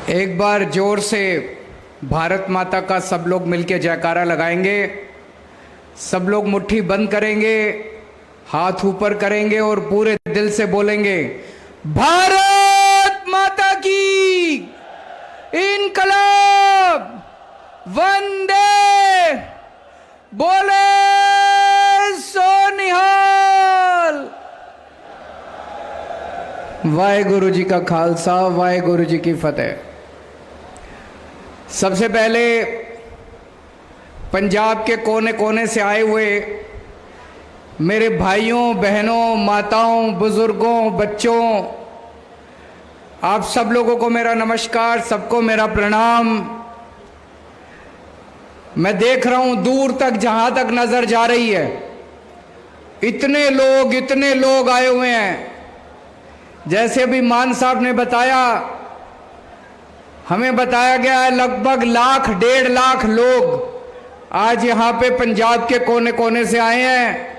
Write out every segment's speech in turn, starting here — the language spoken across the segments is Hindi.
एक बार जोर से भारत माता का सब लोग मिलकर जयकारा लगाएंगे। सब लोग मुट्ठी बंद करेंगे, हाथ ऊपर करेंगे और पूरे दिल से बोलेंगे, भारत माता की इनकलाब, वंदे, बोले सो निहाल। वाहेगुरु जी का खालसा, वाहेगुरु जी की फतेह। सबसे पहले पंजाब के कोने कोने से आए हुए मेरे भाइयों, बहनों, माताओं, बुजुर्गों, बच्चों, आप सब लोगों को मेरा नमस्कार, सबको मेरा प्रणाम। मैं देख रहा हूं दूर तक, जहां तक नजर जा रही है, इतने लोग आए हुए हैं। जैसे अभी मान साहब ने बताया, हमें बताया गया है लगभग 1.5 लाख लोग आज यहां पे पंजाब के कोने कोने से आए हैं।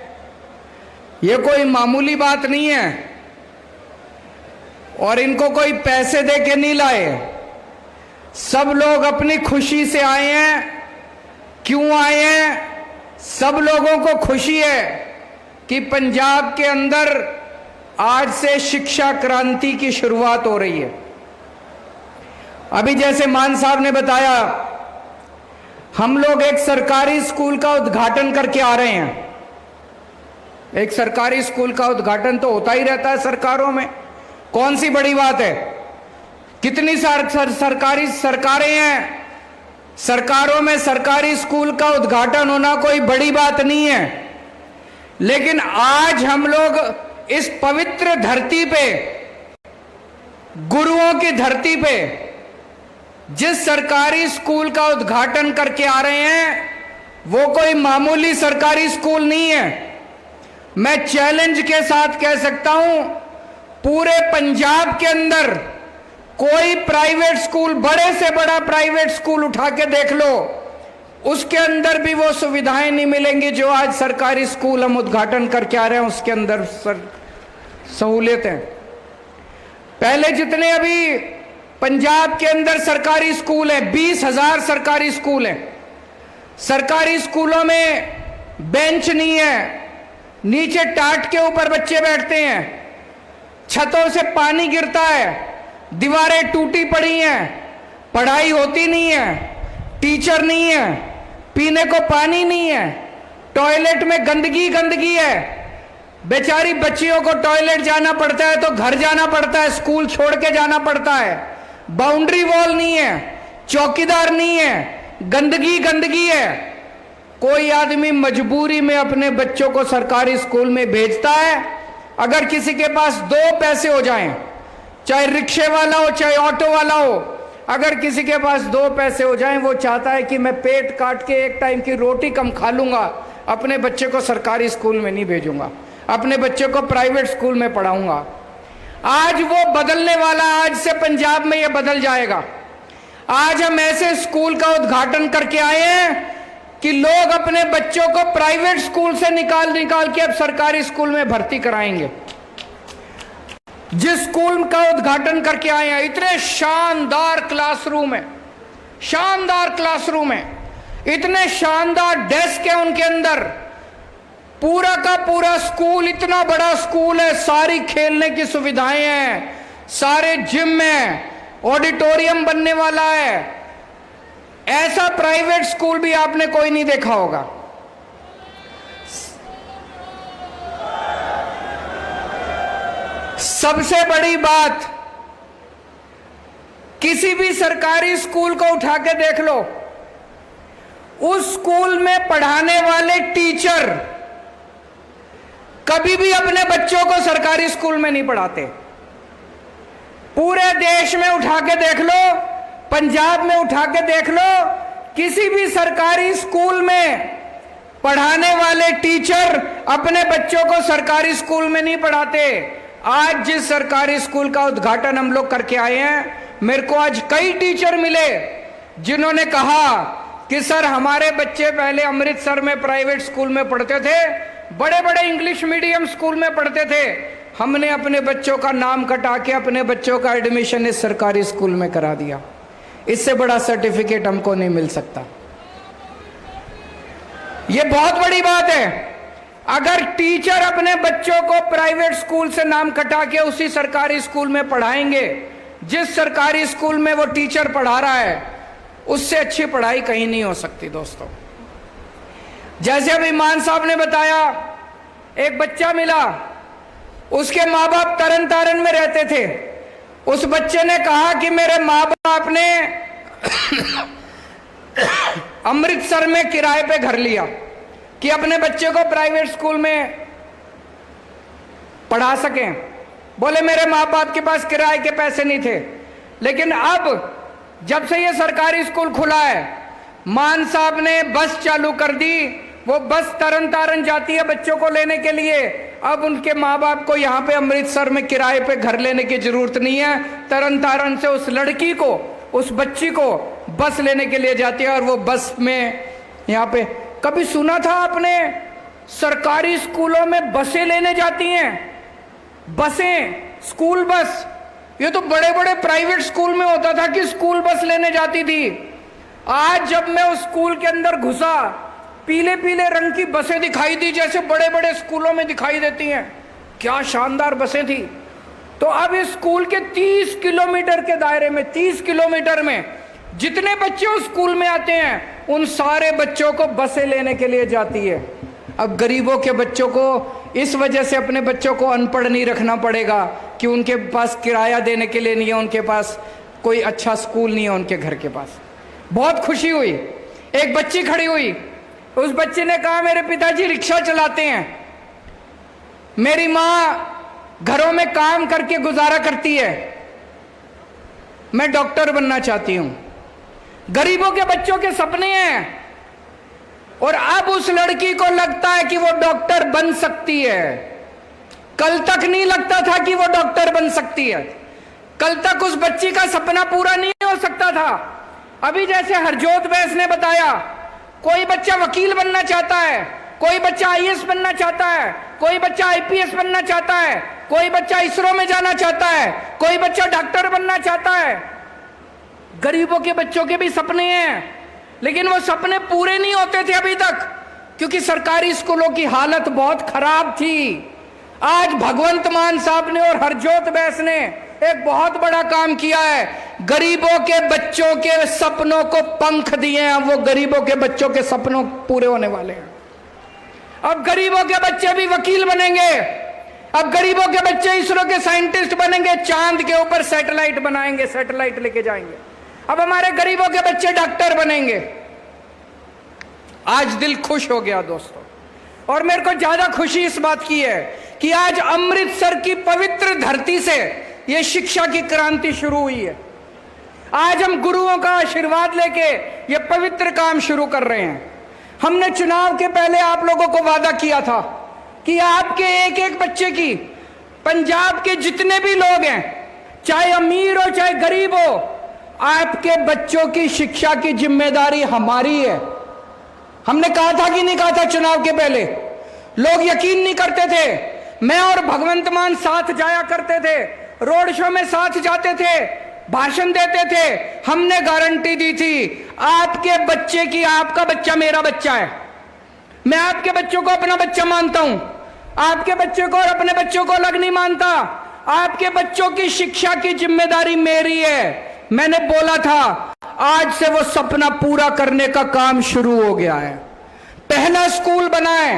ये कोई मामूली बात नहीं है और इनको कोई पैसे दे के नहीं लाए। सब लोग अपनी खुशी से आए हैं। क्यों आए हैं? सब लोगों को खुशी है कि पंजाब के अंदर आज से शिक्षा क्रांति की शुरुआत हो रही है। अभी जैसे मान साहब ने बताया, हम लोग एक सरकारी स्कूल का उद्घाटन करके आ रहे हैं। एक सरकारी स्कूल का उद्घाटन तो होता ही रहता है सरकारों में, कौन सी बड़ी बात है। कितनी सरकारी सरकारें हैं, सरकारों में सरकारी स्कूल का उद्घाटन होना कोई बड़ी बात नहीं है। लेकिन आज हम लोग इस पवित्र धरती पे, गुरुओं की धरती पे, जिस सरकारी स्कूल का उद्घाटन करके आ रहे हैं, वो कोई मामूली सरकारी स्कूल नहीं है। मैं चैलेंज के साथ कह सकता हूं, पूरे पंजाब के अंदर कोई प्राइवेट स्कूल, बड़े से बड़ा प्राइवेट स्कूल उठा के देख लो, उसके अंदर भी वो सुविधाएं नहीं मिलेंगी जो आज सरकारी स्कूल हम उद्घाटन करके आ रहे हैं उसके अंदर सहूलियतें। पहले जितने अभी पंजाब के अंदर सरकारी स्कूल है, 20,000 सरकारी स्कूल हैं। सरकारी स्कूलों में बेंच नहीं है, नीचे टाट के ऊपर बच्चे बैठते हैं, छतों से पानी गिरता है, दीवारें टूटी पड़ी हैं, पढ़ाई होती नहीं है, टीचर नहीं है, पीने को पानी नहीं है, टॉयलेट में गंदगी है। बेचारी बच्चियों को टॉयलेट जाना पड़ता है तो घर जाना पड़ता है, स्कूल छोड़ के जाना पड़ता है। बाउंड्री वॉल नहीं है, चौकीदार नहीं है, गंदगी है। कोई आदमी मजबूरी में अपने बच्चों को सरकारी स्कूल में भेजता है। अगर किसी के पास 2 पैसे हो जाएं, चाहे रिक्शे वाला हो चाहे ऑटो वाला हो, अगर किसी के पास 2 पैसे हो जाएं, वो चाहता है कि मैं पेट काट के एक टाइम की रोटी कम खा लूंगा, अपने बच्चे को सरकारी स्कूल में नहीं भेजूंगा, अपने बच्चे को प्राइवेट स्कूल में पढ़ाऊंगा। आज वो बदलने वाला, आज से पंजाब में ये बदल जाएगा। आज हम ऐसे स्कूल का उद्घाटन करके आए हैं कि लोग अपने बच्चों को प्राइवेट स्कूल से निकाल के अब सरकारी स्कूल में भर्ती कराएंगे। जिस स्कूल का उद्घाटन करके आए हैं, इतने शानदार क्लासरूम है, इतने शानदार डेस्क है उनके अंदर। पूरा का पूरा स्कूल, इतना बड़ा स्कूल है, सारी खेलने की सुविधाएं हैं, सारे जिम हैं, ऑडिटोरियम बनने वाला है। ऐसा प्राइवेट स्कूल भी आपने कोई नहीं देखा होगा। सबसे बड़ी बात, किसी भी सरकारी स्कूल को उठा के देख लो, उस स्कूल में पढ़ाने वाले टीचर कभी भी अपने बच्चों को सरकारी स्कूल में नहीं पढ़ाते। पूरे देश में उठा के देख लो, पंजाब में उठा के देख लो, किसी भी सरकारी स्कूल में पढ़ाने वाले टीचर अपने बच्चों को सरकारी स्कूल में नहीं पढ़ाते। आज जिस सरकारी स्कूल का उद्घाटन हम लोग करके आए हैं, मेरे को आज कई टीचर मिले जिन्होंने कहा कि सर, हमारे बच्चे पहले अमृतसर में प्राइवेट स्कूल में पढ़ते थे, बड़े बड़े इंग्लिश मीडियम स्कूल में पढ़ते थे, हमने अपने बच्चों का नाम कटा के अपने बच्चों का एडमिशन इस सरकारी स्कूल में करा दिया। इससे बड़ा सर्टिफिकेट हमको नहीं मिल सकता। यह बहुत बड़ी बात है। अगर टीचर अपने बच्चों को प्राइवेट स्कूल से नाम कटा के उसी सरकारी स्कूल में पढ़ाएंगे, जिस सरकारी स्कूल में वो टीचर पढ़ा रहा है, उससे अच्छी पढ़ाई कहीं नहीं हो सकती दोस्तों। जैसे अभी मान साहब ने बताया, एक बच्चा मिला, उसके माँ बाप तरन तारण में रहते थे। उस बच्चे ने कहा कि मेरे माँ बाप ने अमृतसर में किराए पे घर लिया कि अपने बच्चे को प्राइवेट स्कूल में पढ़ा सकें। बोले मेरे माँ बाप के पास किराए के पैसे नहीं थे। लेकिन अब जब से ये सरकारी स्कूल खुला है, मान साहब ने बस चालू कर दी। वो बस तरन तारण जाती है बच्चों को लेने के लिए। अब उनके माँ बाप को यहाँ पे अमृतसर में किराए पे घर लेने की जरूरत नहीं है। तरन तारण से उस लड़की को, उस बच्ची को बस लेने के लिए जाती है और वो बस में यहाँ पे। कभी सुना था आपने सरकारी स्कूलों में बसें लेने जाती हैं? बसें, स्कूल बस। ये तो बड़े बड़े प्राइवेट स्कूल में होता था कि स्कूल बस लेने जाती थी। आज जब मैं उस स्कूल के अंदर घुसा, पीले पीले रंग की बसें दिखाई दी, जैसे बड़े बड़े स्कूलों में दिखाई देती हैं। क्या शानदार बसें थी। तो अब इस स्कूल के 30 किलोमीटर के दायरे में, 30 किलोमीटर में जितने बच्चे उस स्कूल में आते हैं, उन सारे बच्चों को बसें लेने के लिए जाती है। अब गरीबों के बच्चों को इस वजह से अपने बच्चों को अनपढ़ नहीं रखना पड़ेगा कि उनके पास किराया देने के लिए नहीं है, उनके पास कोई अच्छा स्कूल नहीं है उनके घर के पास। बहुत खुशी हुई। एक बच्ची खड़ी हुई, उस बच्चे ने कहा मेरे पिताजी रिक्शा चलाते हैं, मेरी माँ घरों में काम करके गुजारा करती है, मैं डॉक्टर बनना चाहती हूं। गरीबों के बच्चों के सपने हैं। और अब उस लड़की को लगता है कि वो डॉक्टर बन सकती है। कल तक नहीं लगता था कि वो डॉक्टर बन सकती है। कल तक उस बच्ची का सपना पूरा नहीं हो सकता था। अभी जैसे हरजोत बैस ने बताया, कोई बच्चा वकील बनना चाहता है, कोई बच्चा आईएएस बनना चाहता है, कोई बच्चा आईपीएस बनना चाहता है, कोई बच्चा इसरो में जाना चाहता है, कोई बच्चा डॉक्टर बनना चाहता है। गरीबों के बच्चों के भी सपने हैं, लेकिन वो सपने पूरे नहीं होते थे अभी तक, क्योंकि सरकारी स्कूलों की हालत बहुत खराब थी। आज भगवंत मान साहब ने और हरजोत बैस ने एक बहुत बड़ा काम किया है। गरीबों के बच्चों के सपनों को पंख दिए हैं। वो गरीबों के बच्चों के सपनों पूरे होने वाले हैं। अब गरीबों के बच्चे भी वकील बनेंगे। अब गरीबों के बच्चे इसरो के साइंटिस्ट बनेंगे, चांद के ऊपर सैटेलाइट बनाएंगे, सैटेलाइट लेके जाएंगे। अब हमारे गरीबों के बच्चे डॉक्टर बनेंगे। आज दिल खुश हो गया दोस्तों। और मेरे को ज्यादा खुशी इस बात की है कि आज अमृतसर की पवित्र धरती से यह शिक्षा की क्रांति शुरू हुई है। आज हम गुरुओं का आशीर्वाद लेके ये पवित्र काम शुरू कर रहे हैं। हमने चुनाव के पहले आप लोगों को वादा किया था कि आपके एक एक बच्चे की, पंजाब के जितने भी लोग हैं, चाहे अमीर हो चाहे गरीब हो, आपके बच्चों की शिक्षा की जिम्मेदारी हमारी है। हमने कहा था कि नहीं कहा था चुनाव के पहले? लोग यकीन नहीं करते थे। मैं और भगवंत मान साथ जाया करते थे, रोड शो में साथ जाते थे, भाषण देते थे। हमने गारंटी दी थी आपके बच्चे की, आपका बच्चा मेरा बच्चा है। मैं आपके बच्चों को अपना बच्चा मानता हूं, आपके बच्चे को और अपने बच्चों को अलग नहीं मानता। आपके बच्चों की शिक्षा की जिम्मेदारी मेरी है। मैंने बोला था, आज से वो सपना पूरा करने का काम शुरू हो गया है। पहला स्कूल बना है,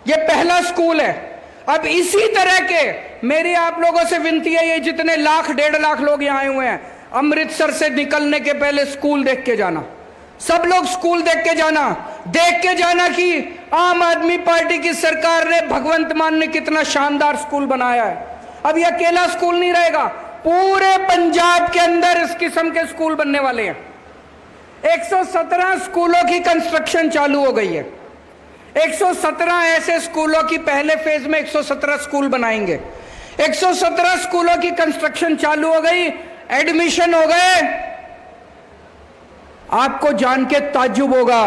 ये पहला स्कूल है। अब इसी तरह के मेरी आप लोगों से विनती है, ये जितने लाख 1.5 लाख लोग यहाँ आए हुए हैं, अमृतसर से निकलने के पहले स्कूल देख के जाना। सब लोग स्कूल देख के जाना कि आम आदमी पार्टी की सरकार ने, भगवंत मान ने कितना शानदार स्कूल बनाया है। अब ये अकेला स्कूल नहीं रहेगा, पूरे पंजाब के अंदर इस किस्म के स्कूल बनने वाले हैं। 117 स्कूलों की कंस्ट्रक्शन चालू हो गई है। 117 ऐसे स्कूलों की, पहले फेज में 117 स्कूल बनाएंगे। 117 स्कूलों की कंस्ट्रक्शन चालू हो गई, एडमिशन हो गए। आपको जान के ताज्जुब होगा,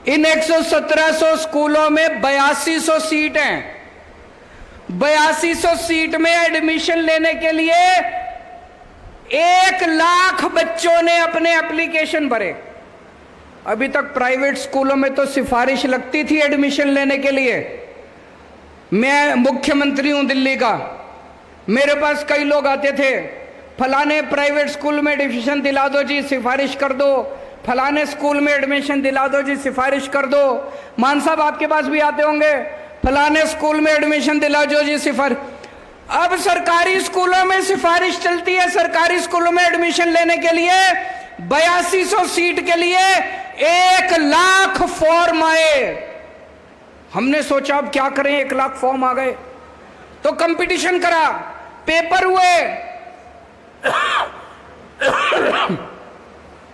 इन 11700 स्कूलों में 8200 सीट हैं। 8200 सीट में एडमिशन लेने के लिए 1 लाख बच्चों ने अपने एप्लीकेशन भरे। अभी तक प्राइवेट स्कूलों में तो सिफारिश लगती थी एडमिशन लेने के लिए। मैं मुख्यमंत्री हूं दिल्ली का, मेरे पास कई लोग आते थे, फलाने प्राइवेट स्कूल में एडमिशन दिला दो जी, सिफारिश कर दो, फलाने स्कूल में एडमिशन दिला दो जी, सिफारिश कर दो। मान साहब आपके पास भी आते होंगे, फलाने स्कूल में एडमिशन दिला दो जी, सिफारिश। अब सरकारी स्कूलों में सिफारिश चलती है, सरकारी स्कूलों में एडमिशन लेने के लिए 8200 सीट के लिए 1 लाख फॉर्म आए। हमने सोचा अब क्या करें, 1 लाख फॉर्म आ गए, तो कंपटीशन करा, पेपर हुए,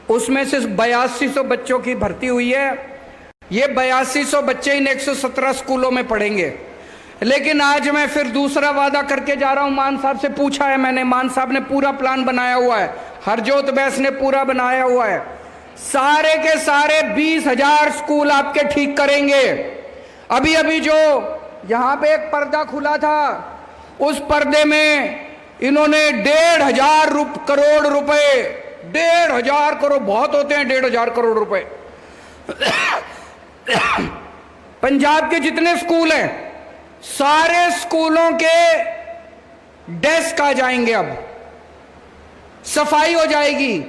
उसमें से 8200 बच्चों की भर्ती हुई है। ये 8200 बच्चे इन 117 स्कूलों में पढ़ेंगे। लेकिन आज मैं फिर दूसरा वादा करके जा रहा हूं। मान साहब से पूछा है मैंने, मान साहब ने पूरा प्लान बनाया हुआ है, हरजोत बैस ने पूरा बनाया हुआ है। सारे के सारे 20,000 स्कूल आपके ठीक करेंगे। अभी अभी जो यहां पे एक पर्दा खुला था, उस पर्दे में इन्होंने 1,500 करोड़ रुपए, 1,500 करोड़ बहुत होते हैं, 1,500 करोड़ रुपए पंजाब के जितने स्कूल हैं सारे स्कूलों के डेस्क आ जाएंगे। अब सफाई हो जाएगी,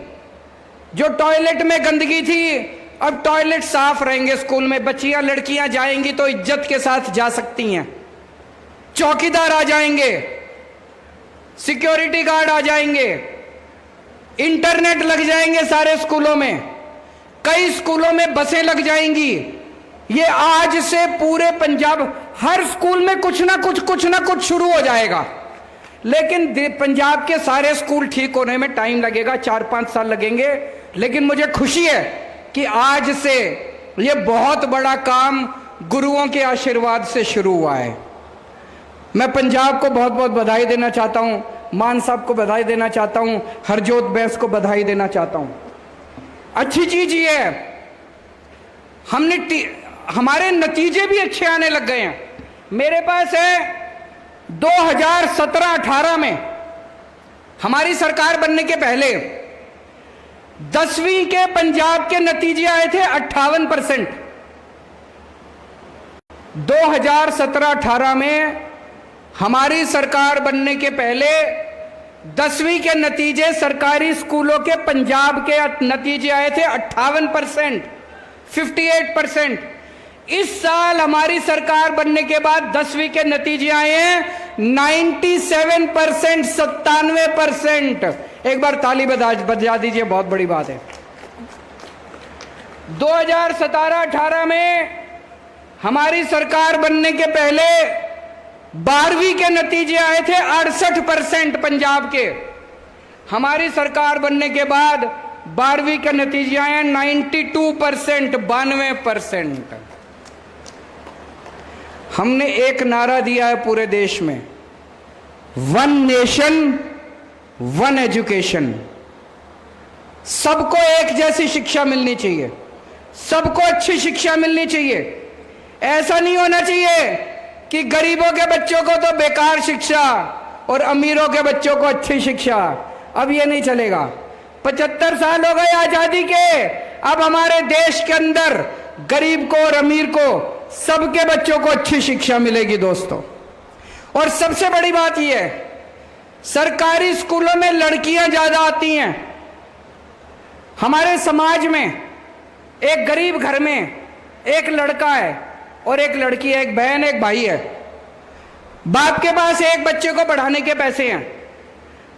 जो टॉयलेट में गंदगी थी अब टॉयलेट साफ रहेंगे स्कूल में। बच्चियां लड़कियां जाएंगी तो इज्जत के साथ जा सकती हैं, चौकीदार आ जाएंगे, सिक्योरिटी गार्ड आ जाएंगे, इंटरनेट लग जाएंगे सारे स्कूलों में, कई स्कूलों में बसें लग जाएंगी। ये आज से पूरे पंजाब हर स्कूल में कुछ ना कुछ शुरू हो जाएगा। लेकिन पंजाब के सारे स्कूल ठीक होने में टाइम लगेगा, 4-5 साल लगेंगे। लेकिन मुझे खुशी है कि आज से ये बहुत बड़ा काम गुरुओं के आशीर्वाद से शुरू हुआ है। मैं पंजाब को बहुत बहुत बधाई देना चाहता हूं, मान साहब को बधाई देना चाहता हूं, हरजोत बैस को बधाई देना चाहता हूं। अच्छी चीज ये है, हमारे नतीजे भी अच्छे आने लग गए हैं। मेरे पास है 2017-18 में हमारी सरकार बनने के पहले 10वीं के पंजाब के नतीजे आए थे 58%। 2017-18 में हमारी सरकार बनने के पहले 10वीं के नतीजे सरकारी स्कूलों के पंजाब के नतीजे आए थे 58%, 58%। इस साल हमारी सरकार बनने के बाद 10वीं के नतीजे आए हैं 97%, 97%। एक बार ताली बजा दीजिए, बहुत बड़ी बात है। 2017-18 में हमारी सरकार बनने के पहले 12वीं के नतीजे आए थे 68% पंजाब के। हमारी सरकार बनने के बाद 12वीं के नतीजे आए हैं 92%, 92%। हमने एक नारा दिया है पूरे देश में, 1 नेशन 1 एजुकेशन। सबको एक जैसी शिक्षा मिलनी चाहिए, सबको अच्छी शिक्षा मिलनी चाहिए। ऐसा नहीं होना चाहिए कि गरीबों के बच्चों को तो बेकार शिक्षा और अमीरों के बच्चों को अच्छी शिक्षा। अब ये नहीं चलेगा। 75 साल हो गए आजादी के, अब हमारे देश के अंदर गरीब को और अमीर को सबके बच्चों को अच्छी शिक्षा मिलेगी दोस्तों। और सबसे बड़ी बात यह है, सरकारी स्कूलों में लड़कियां ज्यादा आती हैं। हमारे समाज में एक गरीब घर में एक लड़का है और एक लड़की है, एक बहन एक भाई है। बाप के पास एक बच्चे को पढ़ाने के पैसे हैं,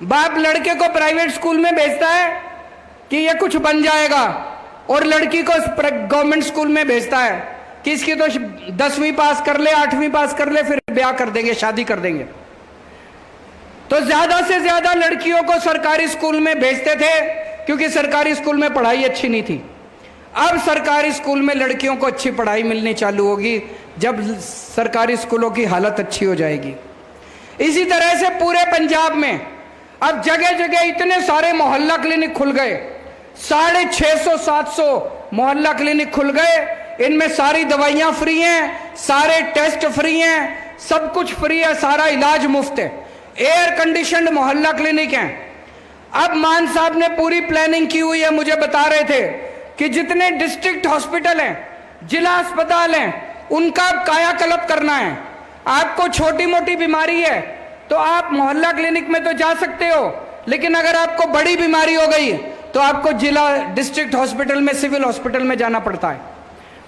बाप लड़के को प्राइवेट स्कूल में भेजता है कि ये कुछ बन जाएगा, और लड़की को गवर्नमेंट स्कूल में भेजता है कि इसकी तो 10वीं पास कर ले, 8वीं पास कर ले, फिर ब्याह कर देंगे, शादी कर देंगे। तो ज्यादा से ज्यादा लड़कियों को सरकारी स्कूल में भेजते थे क्योंकि सरकारी स्कूल में पढ़ाई अच्छी नहीं थी। अब सरकारी स्कूल में लड़कियों को अच्छी पढ़ाई मिलनी चालू होगी जब सरकारी स्कूलों की हालत अच्छी हो जाएगी। इसी तरह से पूरे पंजाब में अब जगह जगह इतने सारे मोहल्ला क्लिनिक खुल गए, 650-700 मोहल्ला क्लिनिक खुल गए। इनमें सारी दवाइयां फ्री हैं, सारे टेस्ट फ्री हैं, सब कुछ फ्री है, सारा इलाज मुफ्त है। एयर कंडीशनड मोहल्ला क्लिनिक हैं। अब मान साहब ने पूरी प्लानिंग की हुई है, मुझे बता रहे थे कि जितने डिस्ट्रिक्ट हॉस्पिटल हैं, जिला अस्पताल हैं, उनका कायाकल्प करना है। आपको छोटी मोटी बीमारी है तो आप मोहल्ला क्लिनिक में तो जा सकते हो, लेकिन अगर आपको बड़ी बीमारी हो गई तो आपको जिला डिस्ट्रिक्ट हॉस्पिटल में, सिविल हॉस्पिटल में जाना पड़ता है।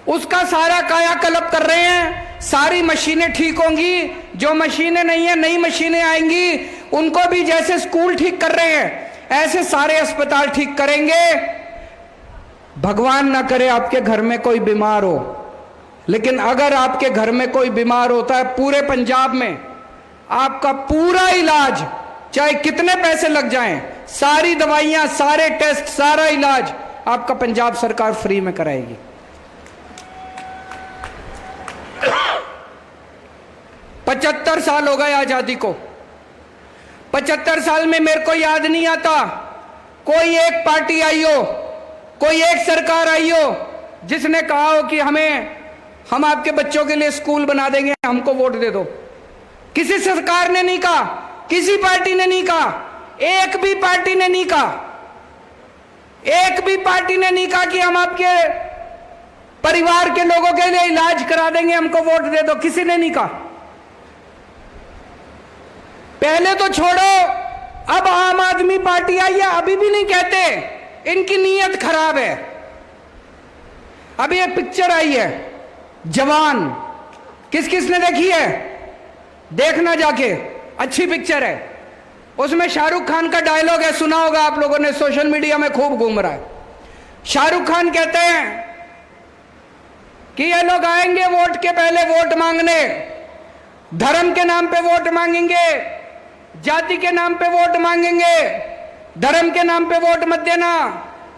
उसका सारा कायाकल्प कर रहे हैं। सारी मशीनें ठीक होंगी, जो मशीनें नहीं है नई मशीनें आएंगी, उनको भी जैसे स्कूल ठीक कर रहे हैं ऐसे सारे अस्पताल ठीक करेंगे। भगवान ना करे आपके घर में कोई बीमार हो, लेकिन अगर आपके घर में कोई बीमार होता है, पूरे पंजाब में आपका पूरा इलाज, चाहे कितने पैसे लग जाएं, सारी दवाइयां, सारे टेस्ट, सारा इलाज आपका पंजाब सरकार फ्री में कराएगी। पचहत्तर साल हो गए आजादी को। 75 साल में मेरे को याद नहीं आता कोई एक पार्टी आई हो, कोई एक सरकार आई हो जिसने कहा हो कि हम आपके बच्चों के लिए स्कूल बना देंगे, हमको वोट दे दो। किसी सरकार ने नहीं कहा, किसी पार्टी ने नहीं कहा, एक भी पार्टी ने नहीं कहा, एक भी पार्टी ने नहीं कहा कि हम आपके परिवार के लोगों के लिए इलाज करा देंगे, हमको वोट दे दो। किसी ने नहीं कहा। पहले तो छोड़ो, अब आम आदमी पार्टी आई है, अभी भी नहीं कहते, इनकी नीयत खराब है। अभी एक पिक्चर आई है जवान, किस किस ने देखी है? देखना जाके, अच्छी पिक्चर है। उसमें शाहरुख खान का डायलॉग है, सुना होगा आप लोगों ने, सोशल मीडिया में खूब घूम रहा है। शाहरुख खान कहते हैं कि ये लोग आएंगे वोट के पहले वोट मांगने, धर्म के नाम पे वोट मांगेंगे, जाति के नाम पे वोट मांगेंगे। धर्म के नाम पे वोट मत देना,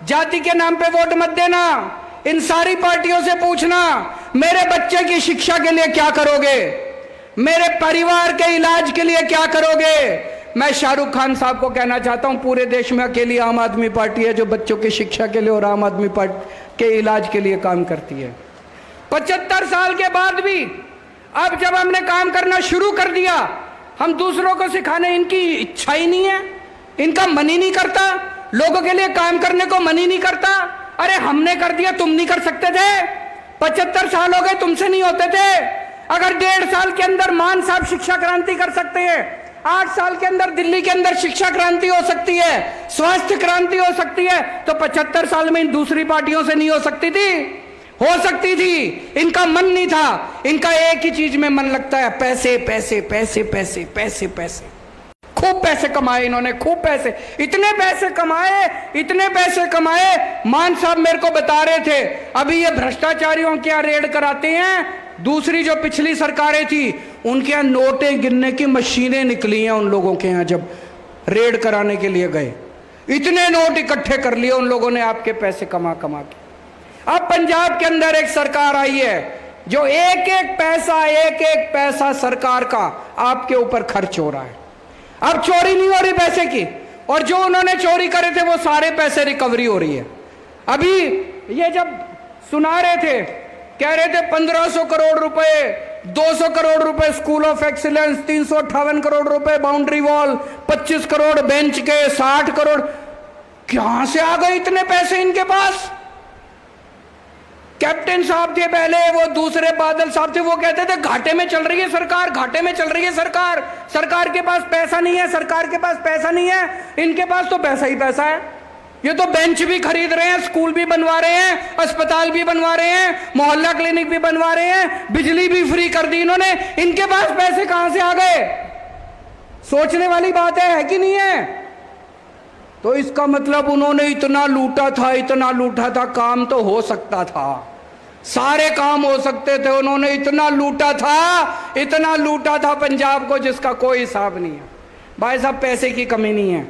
जाति के नाम पे वोट मत देना। इन सारी पार्टियों से पूछना, मेरे बच्चे की शिक्षा के लिए क्या करोगे, मेरे परिवार के इलाज के लिए क्या करोगे। मैं शाहरुख खान साहब को कहना चाहता हूं, पूरे देश में अकेली आम आदमी पार्टी है जो बच्चों की शिक्षा के लिए और आम आदमी पार्टी के इलाज के लिए काम करती है। 75 साल के बाद भी अब जब हमने काम करना शुरू कर दिया, हम दूसरों को सिखाने, इनकी इच्छा ही नहीं है, इनका मन ही नहीं करता, लोगों के लिए काम करने को मन ही नहीं करता। अरे हमने कर दिया, तुम नहीं कर सकते थे? 75 साल हो गए, तुमसे नहीं होते थे? अगर 1.5 साल के अंदर मान साहब शिक्षा क्रांति कर सकते हैं, 8 साल के अंदर दिल्ली के अंदर शिक्षा क्रांति हो सकती है, स्वास्थ्य क्रांति हो सकती है, तो 75 साल में इन दूसरी पार्टियों से नहीं हो सकती थी? हो सकती थी। इनका मन नहीं था, इनका एक ही चीज में मन लगता है, पैसे पैसे पैसे पैसे पैसे पैसे। खूब पैसे कमाए इन्होंने, खूब पैसे, इतने पैसे कमाए, इतने पैसे कमाए। मान साहब मेरे को बता रहे थे, अभी ये भ्रष्टाचारियों के यहाँ रेड कराते हैं, दूसरी जो पिछली सरकारें थी उनके यहाँ नोटें गिनने की मशीनें निकली हैं उन लोगों के यहाँ, जब रेड कराने के लिए गए इतने नोट इकट्ठे कर लिए उन लोगों ने आपके पैसे कमा कमा के। अब पंजाब के अंदर एक सरकार आई है जो एक एक पैसा सरकार का आपके ऊपर खर्च हो रहा है। अब चोरी नहीं हो रही पैसे की, और जो उन्होंने चोरी करे थे वो सारे पैसे रिकवरी हो रही है। अभी ये जब सुना रहे थे, कह रहे थे 1500 करोड़ रुपए, 200 करोड़ रुपए स्कूल ऑफ एक्सीलेंस, 358 करोड़ रुपए बाउंड्री वॉल, 25 करोड़ बेंच के, 60 करोड़। कहां से आ गए इतने पैसे इनके पास? कैप्टन साहब थे पहले, वो दूसरे बादल साहब थे, वो कहते थे घाटे में चल रही है सरकार, घाटे में चल रही है सरकार, सरकार के पास पैसा नहीं है, सरकार के पास पैसा नहीं है। इनके पास तो पैसा ही पैसा है। ये तो बेंच भी खरीद रहे हैं, स्कूल भी बनवा रहे हैं, अस्पताल भी बनवा रहे हैं, मोहल्ला क्लिनिक भी बनवा रहे हैं, बिजली भी फ्री कर दी इन्होंने। इनके पास पैसे कहां से आ गए? सोचने वाली बात है कि नहीं है? तो इसका मतलब उन्होंने इतना लूटा था, इतना लूटा था, काम तो हो सकता था, सारे काम हो सकते थे। उन्होंने इतना लूटा था, इतना लूटा था पंजाब को जिसका कोई हिसाब नहीं है। भाई साहब पैसे की कमी नहीं है।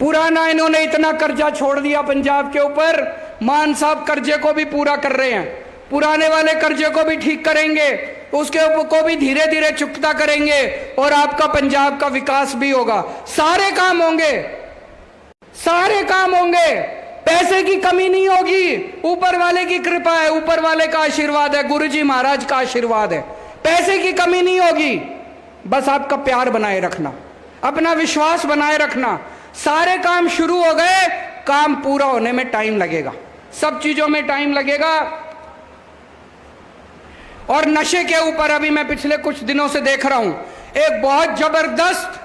पुराना इन्होंने इतना कर्जा छोड़ दिया पंजाब के ऊपर, मान साहब कर्जे को भी पूरा कर रहे हैं, पुराने वाले कर्जे को भी ठीक करेंगे, उसके ऊपर को भी धीरे धीरे चुकता करेंगे और आपका पंजाब का विकास भी होगा। सारे काम होंगे, सारे काम होंगे, पैसे की कमी नहीं होगी। ऊपर वाले की कृपा है, ऊपर वाले का आशीर्वाद है, गुरुजी महाराज का आशीर्वाद है। पैसे की कमी नहीं होगी, बस आपका प्यार बनाए रखना, अपना विश्वास बनाए रखना, सारे काम शुरू हो गए, काम पूरा होने में टाइम लगेगा, सब चीजों में टाइम लगेगा। और नशे के ऊपर अभी मैं पिछले कुछ दिनों से देख रहा हूं, एक बहुत जबरदस्त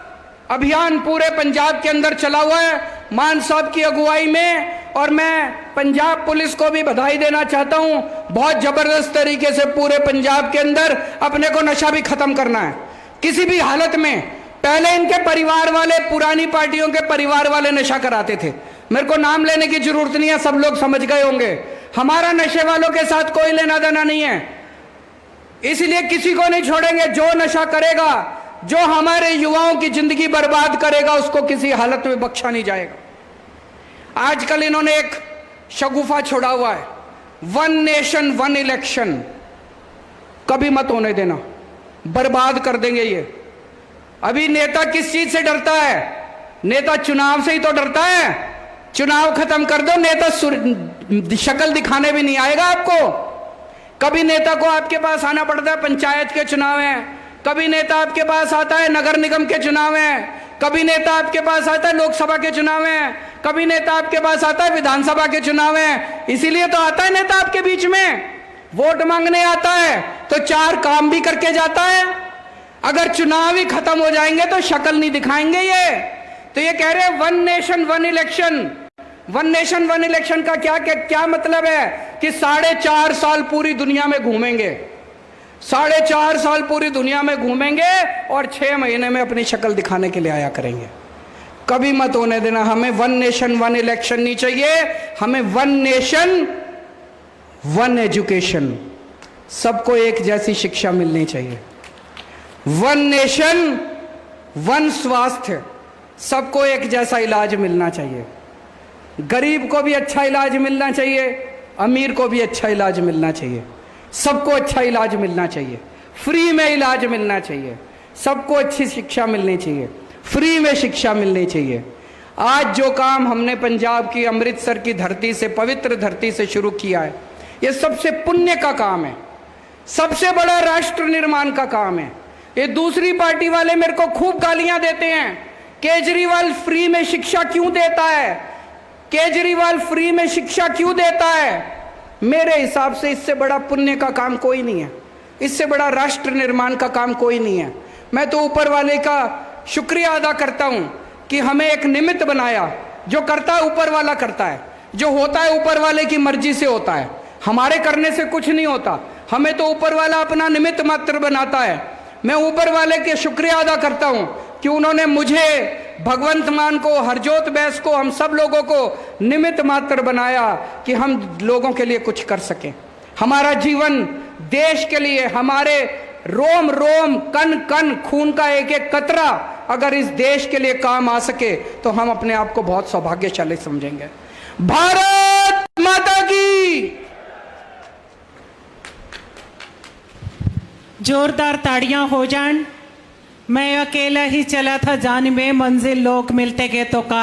अभियान पूरे पंजाब के अंदर चला हुआ है मान साहब की अगुवाई में। और मैं पंजाब पुलिस को भी बधाई देना चाहता हूं, बहुत जबरदस्त तरीके से पूरे पंजाब के अंदर अपने को नशा भी खत्म करना है किसी भी हालत में। पहले इनके परिवार वाले, पुरानी पार्टियों के परिवार वाले नशा कराते थे, मेरे को नाम लेने की जरूरत नहीं है, सब लोग समझ गए होंगे। हमारा नशे वालों के साथ कोई लेना देना नहीं है, इसलिए किसी को नहीं छोड़ेंगे। जो नशा करेगा, जो हमारे युवाओं की जिंदगी बर्बाद करेगा, उसको किसी हालत में बख्शा नहीं जाएगा। आजकल इन्होंने एक शगुफा छोड़ा हुआ है, 1 नेशन 1 इलेक्शन, कभी मत होने देना, बर्बाद कर देंगे ये। अभी नेता किस चीज से डरता है? नेता चुनाव से ही तो डरता है। चुनाव खत्म कर दो, नेता शक्ल दिखाने भी नहीं आएगा आपको। कभी नेता को आपके पास आना पड़ता है, पंचायत के चुनाव है, कभी नेता आपके पास आता है नगर निगम के चुनाव है, कभी नेता आपके पास आता है लोकसभा के चुनाव है, कभी नेता आपके पास आता है विधानसभा के चुनाव है। इसीलिए तो आता है नेता आपके बीच में, वोट मांगने आता है तो 4 काम भी करके जाता है। अगर चुनाव ही खत्म हो जाएंगे तो शक्ल नहीं दिखाएंगे ये। तो ये कह रहे हैं 1 नेशन 1 इलेक्शन। 1 नेशन 1 इलेक्शन का क्या मतलब है कि 4.5 साल पूरी दुनिया में घूमेंगे, 4.5 साल पूरी दुनिया में घूमेंगे और 6 महीने में अपनी शक्ल दिखाने के लिए आया करेंगे। कभी मत होने देना। हमें 1 नेशन 1 इलेक्शन नहीं चाहिए, हमें 1 नेशन 1 एजुकेशन, सबको एक जैसी शिक्षा मिलनी चाहिए। 1 नेशन 1 स्वास्थ्य, सबको एक जैसा इलाज मिलना चाहिए। गरीब को भी अच्छा इलाज मिलना चाहिए, अमीर को भी अच्छा इलाज मिलना चाहिए, सबको अच्छा इलाज मिलना चाहिए, फ्री में इलाज मिलना चाहिए, सबको अच्छी शिक्षा मिलनी चाहिए, फ्री में शिक्षा मिलनी चाहिए। आज जो काम हमने पंजाब की अमृतसर की धरती से, पवित्र धरती से शुरू किया है, ये सबसे पुण्य का काम है, सबसे बड़ा राष्ट्र निर्माण का काम है। ये दूसरी पार्टी वाले मेरे को खूब गालियां देते हैं, केजरीवाल फ्री में शिक्षा क्यों देता है, केजरीवाल फ्री में शिक्षा क्यों देता है। मेरे हिसाब से इससे बड़ा पुण्य का काम कोई नहीं है, इससे बड़ा राष्ट्र निर्माण का काम कोई नहीं है। मैं तो ऊपर वाले का शुक्रिया अदा करता हूं कि हमें एक निमित्त बनाया। जो करता है ऊपर वाला करता है, जो होता है ऊपर वाले की मर्जी से होता है, हमारे करने से कुछ नहीं होता। हमें तो ऊपर वाला अपना निमित्त मात्र बनाता है। मैं ऊपर वाले के शुक्रिया अदा करता हूं कि उन्होंने मुझे, भगवंत मान को, हरजोत बैस को, हम सब लोगों को निमित्त मात्र बनाया कि हम लोगों के लिए कुछ कर सकें। हमारा जीवन देश के लिए, हमारे रोम रोम, कण कण, खून का एक एक कतरा अगर इस देश के लिए काम आ सके तो हम अपने आप को बहुत सौभाग्यशाली समझेंगे। भारत माता की। जोरदार ताड़ियां हो जान। मैं अकेला ही चला था जान में, मंजिल लोग मिलते गए तो कार